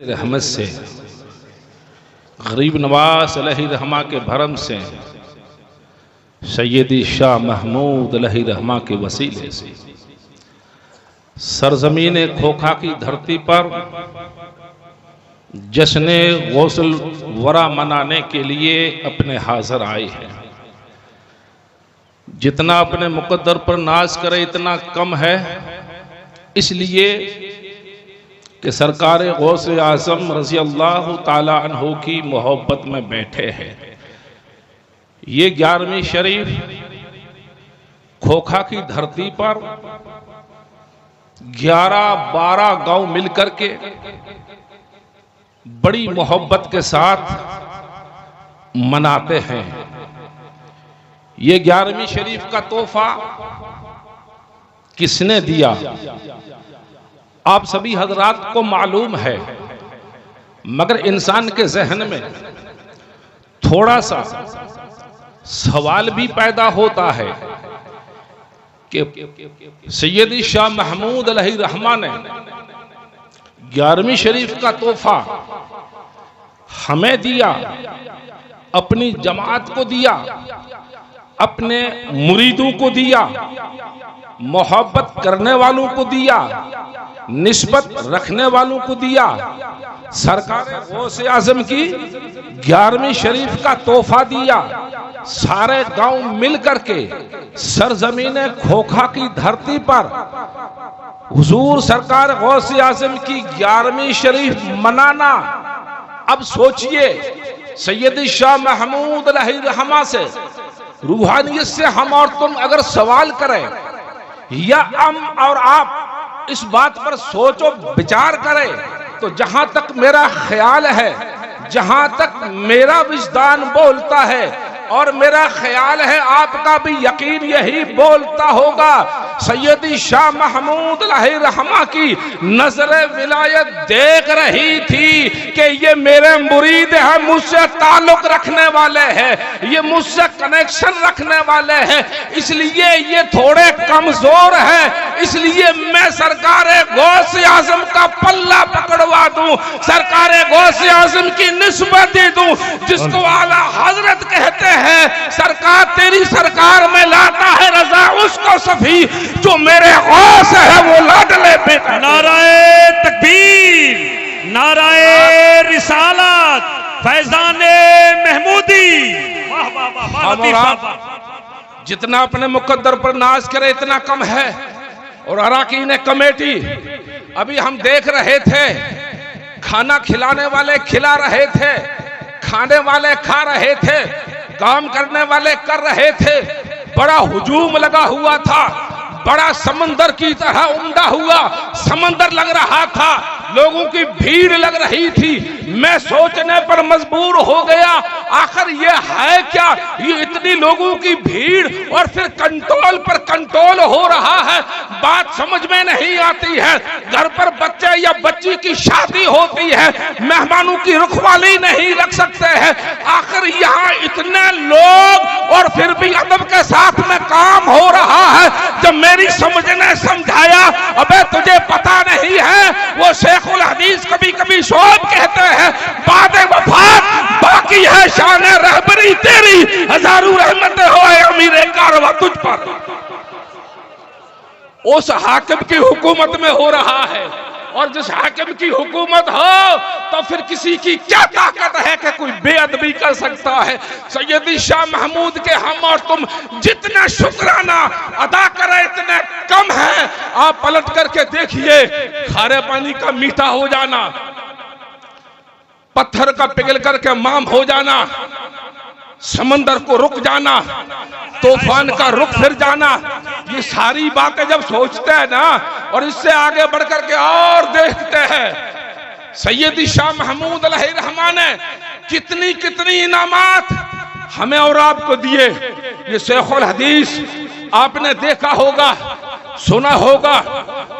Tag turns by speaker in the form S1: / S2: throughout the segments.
S1: रहमत से, गरीब नवाज अलैहि रहमा के भरम से, सैयदी शाह महमूद अलैहि रहमा के वसीले से सरजमीन खोखा की धरती पर जश्न गौसल वरा मनाने के लिए अपने हाजिर आए हैं। जितना अपने मुकद्दर पर नाज करे इतना कम है, इसलिए कि सरकार गौस आज़म रज़ी अल्लाह ताला अन्हु की मोहब्बत में बैठे हैं। ये 11वीं शरीफ खोखा की धरती पर 11-12 गांव मिलकर के बड़ी मोहब्बत के साथ मनाते हैं। ये 11वीं शरीफ का तोहफा किसने दिया, आप सभी हजरात को मालूम है, मगर इंसान के जहन में थोड़ा सा सवाल भी पैदा होता है कि सैयदी शाह महमूद अलैहि रहमा ने 11वीं शरीफ का तोहफा हमें दिया, अपनी जमात को दिया, अपने मुरीदों को दिया, मोहब्बत करने वालों को दिया, निस्बत रखने वालों को दिया। सरकार गौस आज़म की 11वीं शरीफ का तोहफा दिया। सारे गांव मिल करके सरजमीन खोखा की धरती पर हुजूर सरकार गौस आज़म की 11वीं शरीफ मनाना। अब सोचिए, सैयदी शाह महमूद अलैहि रहमा से रूहानियत से हम और तुम अगर सवाल करें, या हम और आप इस बात पर सोचो विचार करें, तो जहां तक मेरा ख्याल है, जहां तक मेरा विजदान बोलता है और मेरा ख्याल है आपका भी यकीन यही बोलता होगा, सैयदी शाह महमूद अलैहि रहमा की नजर विलायत देख रही थी कि ये मेरे मुरीद हैं, मुझसे ताल्लुक रखने वाले हैं, ये मुझसे कनेक्शन रखने वाले हैं, इसलिए ये थोड़े कमजोर हैं, इसलिए मैं सरकार गौस आज़म का पल्ला पकड़वा दूं, सरकार गौस आज़म की निस्बत दे दूं, जिसको आला हजरत कहते हैं। सरकार तेरी सरकार में लाता है रजा उसको सफी जो मेरे गौस है वो लाडले बेटा।
S2: नाराए तकबीर, नाराए रिसालत, फैजाने महमूदी। वाह वाह वाह।
S1: जितना अपने मुकद्दर पर नाज करे इतना कम है। और अराकीन कमेटी, अभी हम देख रहे थे, खाना खिलाने वाले खिला रहे थे, खाने वाले खा रहे थे, काम करने वाले कर रहे थे, बड़ा हुजूम लगा हुआ था, बड़ा समंदर की तरह उमड़ा हुआ समंदर लग रहा था, लोगों की भीड़ लग रही थी। मैं सोचने पर मजबूर हो गया, आखिर ये है क्या, ये इतनी लोगों की भीड़ और फिर कंट्रोल पर कंट्रोल हो रहा है, बात समझ में नहीं आती है। घर पर बच्चे या बच्ची की शादी होती है, मेहमानों की रुखवाली नहीं रख सकते हैं, आखिर यहाँ इतने लोग और फिर भी अदब के साथ में काम हो रहा है। जब मेरी समझ ने समझाया, अबे तुझे पता नहीं है, वो शेखुल हदीस कभी कभी शोब कहते हैं, बादे वफात बाकी है शान रहबरी तेरी, हजारों रहमतें हो अमीरे कारवा तुझ पर। उस हाकिम की हुकूमत में हो रहा है, और जिस हाकिम की हुकूमत हो तो फिर किसी की क्या ताकत है कि कोई बेअदबी कर सकता है। सैयदी शाह महमूद के हम और तुम जितना शुक्राना अदा करें इतने कम है। आप पलट करके देखिए, खारे पानी का मीठा हो जाना, पत्थर का पिघल करके माम हो जाना, समंदर को रुक जाना, तूफान का रुख फिर जाना, ये सारी बातें जब सोचते हैं ना, और इससे आगे बढ़कर के और देखते हैं, सैयदी शाह महमूद अलैहि रहमा ने कितनी कितनी इनामात हमें और आपको दिए। ये शेखुल हदीस आपने देखा होगा, सुना होगा,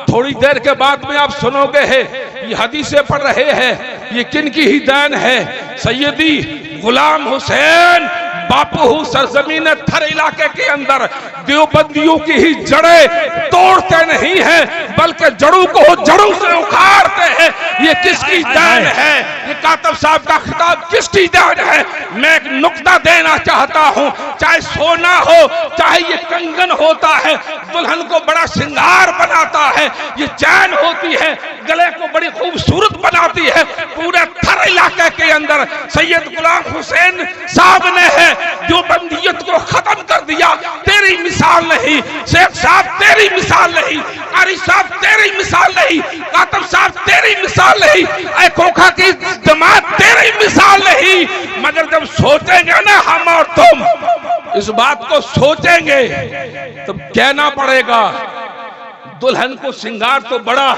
S1: थोड़ी देर के बाद में आप सुनोगे है, ये हदीसें पढ़ रहे हैं, ये किन की ही देन है। सैयदी गुलाम हुसैन बापू सरजमीन थर इलाके के अंदर देवबंदियों की ही जड़ें तोड़ते नहीं है बल्कि जड़ों को जड़ों से उखाड़ते हैं। ये किसकी देन है? ये कातब साहब का खिताब किसकी देन है? मैं एक नुक्ता देना चाहता हूं, चाहे सोना हो चाहे ये कंगन होता है, दुल्हन को बड़ा श्रृंगार बनाता है, ये चैन होती है गले को बड़ी खूबसूरत बनाती है। पूरे थर इलाके के अंदर सैयद गुलाम हुसैन साहब ने है जो बंदियत को खत्म कर दिया। तेरी मिसाल नहीं शेख साहब, तेरी मिसाल नहीं कारी साहब, तेरी मिसाल नहीं कातब साहब, तेरी मिसाल नहीं ऐ खोखा की जमात, तेरी मिसाल नहीं। मगर जब सोचेंगे ना हम और तुम इस बात को सोचेंगे तो कहना पड़ेगा दुल्हन को श्रृंगार तो बड़ा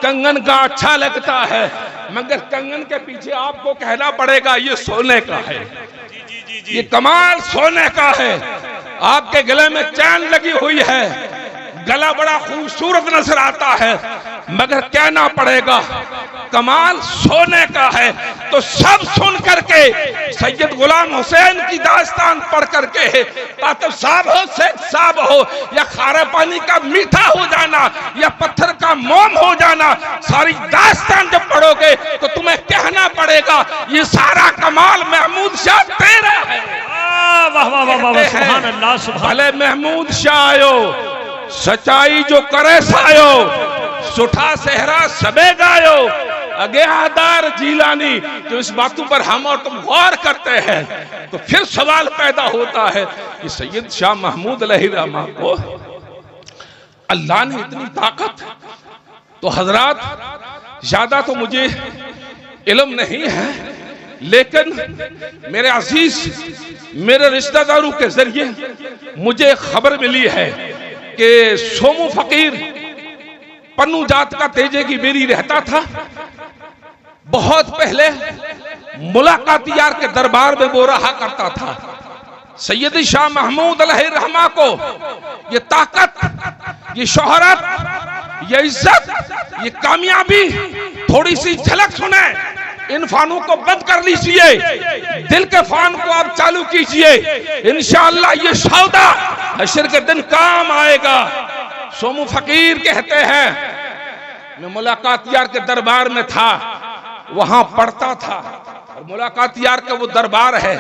S1: कंगन का अच्छा लगता है, मगर कंगन के पीछे आपको कहना पड़ेगा ये सोने का है, ये कमाल सोने का है। आपके गले में चैन लगी हुई है, गला बड़ा खूबसूरत नजर आता है, मगर कहना पड़ेगा कमाल सोने का है। तो सब सुन करके सैयद गुलाम हुसैन की दास्तान पढ़ करके कातब साहब हो शेख साहब हो या खारे पानी का मीठा हो जाना या पत्थर का मोम हो जाना, सारी दास्तान जब पढ़ोगे तो तुम्हें कहना पड़ेगा ये सारा कमाल महमूद शाह तेरा है।
S2: वाह वाह वाह वाह, सुभान अल्लाह, सुभान।
S1: भले महमूद शाह आयो सच्चाई जो करे सायो, सुठा सेहरा सबे गायो, अगेहादार जीलानी। तो इस बातों पर हम और तुम गौर करते हैं तो फिर सवाल पैदा होता है कि सैयद शाह महमूद अलैहिर्रहमा को अल्लाह ने इतनी ताकत, तो हजरात ज्यादा तो मुझे इल्म नहीं है, लेकिन मेरे अजीज मेरे रिश्तेदारों के जरिए मुझे खबर मिली है कि सोमू फकीर पन्नू जात का तेजे की बेरी रहता था। बहुत पहले मुलाकात यार के दरबार में वो रहा करता था। सैयद शाह महमूद अलैहिर्रहमा को ये ताकत, ये शोहरत, ये इज्जत, ये कामयाबी थोड़ी सी झलक सुने। इन फानों को बंद कर लीजिए, दिल के फान को आप चालू कीजिए, इंशाअल्लाह ये सौदा हश्र के दिन काम आएगा। सोमू फकीर कहते हैं मैं मुलाकात यार के दरबार में था, वहां पढ़ता था, और मुलाकात यार का वो दरबार है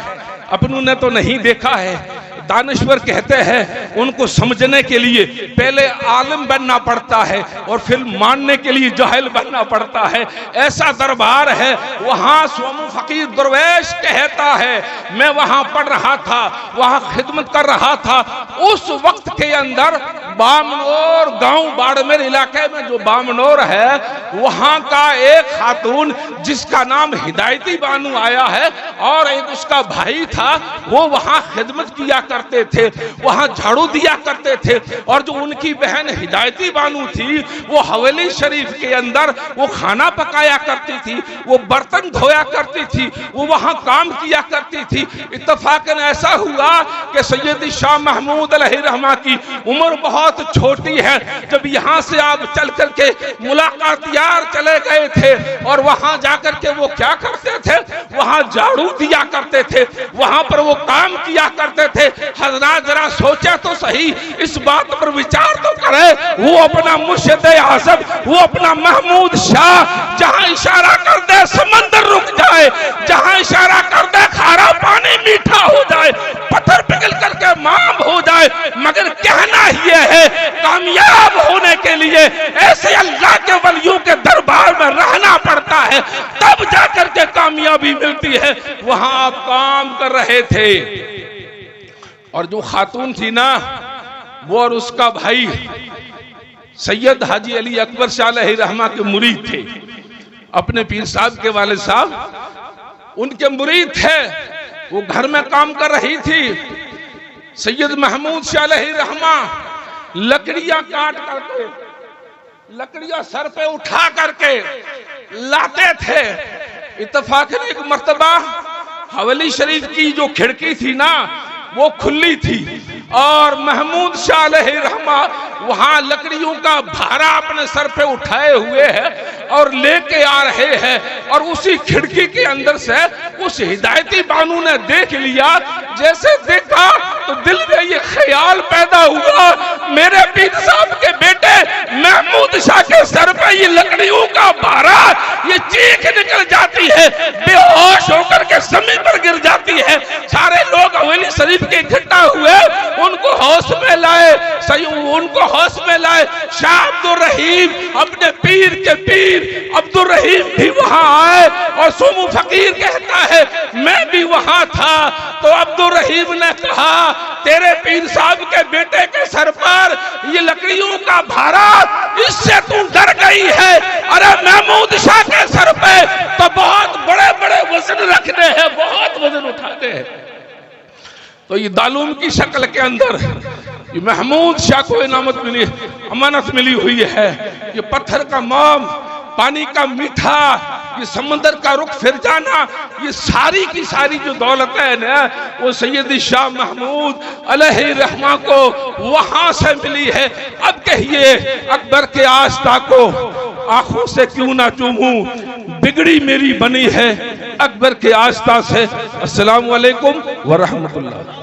S1: अपनों ने तो नहीं देखा है। दानिश्वर कहते हैं उनको समझने के लिए पहले आलिम बनना पड़ता है और फिर मानने के लिए जाहिल बनना पड़ता है। ऐसा दरबार है। वहां सोमू फकीर दरवेश कहता है मैं वहां पढ़ रहा था, वहां खिदमत कर रहा था। उस वक्त के अंदर बामनोर गांव बाड़मेर इलाके में जो बामनोर है वहां का एक खातून जिसका नाम हिदायती बानू आया है और एक उसका भाई था, वो वहां खिदमत किया करते थे, वहां झाड़ू दिया करते थे। और जो उनकी बहन हिदायती बानू थी वो हवेली शरीफ के अंदर वो खाना पकाया करती थी, वो बर्तन धोया करती थी, वो वहां काम किया करती थी। इत्तफाकन ऐसा हुआ कि सैयद शाह महमूद अलैहिर्रहमा की उम्र बहुत छोटी है जब यहाँ से आप चल करके मुलाकात यार चले गए थे। और वहां जाकर के वो क्या करते थे, वहां झाड़ू दिया करते थे, वहां पर वो काम किया करते थे। हजरात जरा सोचा तो सही, इस बात पर विचार तो करे। वो अपना मुर्शिद आज़म, वो अपना महमूद शाह जहां इशारा कर दे समंदर रुक जाए, जहां इशारा कर दे खारा पानी मीठा हो जाए, पत्थर पिघल करके माम हो जाए। मगर कहना ये है कामयाब होने के लिए ऐसे अल्लाह के वलियों के दरबार में रहना पड़ता है, तब जाकर के कामयाबी मिलती है। वहां आप काम कर रहे थे और जो खातून थी ना वो और उसका भाई सैयद हाजी अली अकबर शाह अलैहिर्रहमा के मुरीद थे। अपने पीर साहब के वाले साहब उनके मुरीद थे। वो घर में काम कर रही थी। सैयद महमूद शाह अलैहिर्रहमा लकड़ियां काट करके, लकड़ियां सर पे उठा करके लाते थे। इत्तफाकन एक मर्तबा हवेली शरीफ की जो खिड़की थी ना वो खुली थी और महमूद शाह अलैहिर्रहमा वहां लकड़ियों का भारा अपने सर पे उठाए हुए है और लेके आ रहे हैं। और उसी खिड़की के अंदर से उस हिदायती बानू ने देख लिया जैसे देखा तो दिल में ये ख्याल पैदा हुआ, मेरे पीर साहब के बेटे महमूद शाह के सर पे ये लकड़ियों का भारा, ये चीख निकल जाती है, बेहोश होकर के जमीन पर गिर जाती है। सारे लोग हवेली शरीफ के इकट्ठा हुए, उनको होश में लाए, उनको होश में लाए। शाह अब्दुल रहीम अपने पीर के पीर अब्दुल रहीम भी वहां आए और सोमू फकीर कहता है मैं भी वहां था। तो अब्दुल रहीम ने कहा तेरे पीर साहब के बेटे के सर पर ये लकड़ियों का भारा, इससे तू डर गई है। अरे महमूद शाह के सर पे तो बहुत बड़े बड़े वजन रखने हैं, बहुत वजन उठाते हैं। तो ये दालूम की शक्ल के अंदर ये महमूद शाह को इनामत मिली, अमानत मिली हुई है। ये पत्थर का मोम, पानी का मीठा, ये समंदर का रुख फिर जाना, ये सारी की सारी जो दौलत है ना, वो सैयद शाह महमूद अलैहि रहमा को वहां से मिली है। अब कहिए अकबर के आस्था को आंखों से क्यों ना चूमूं, बिगड़ी मेरी बनी है अकबर के आस्था से। अस्सलाम वालेकुम व रहमतुल्लाह।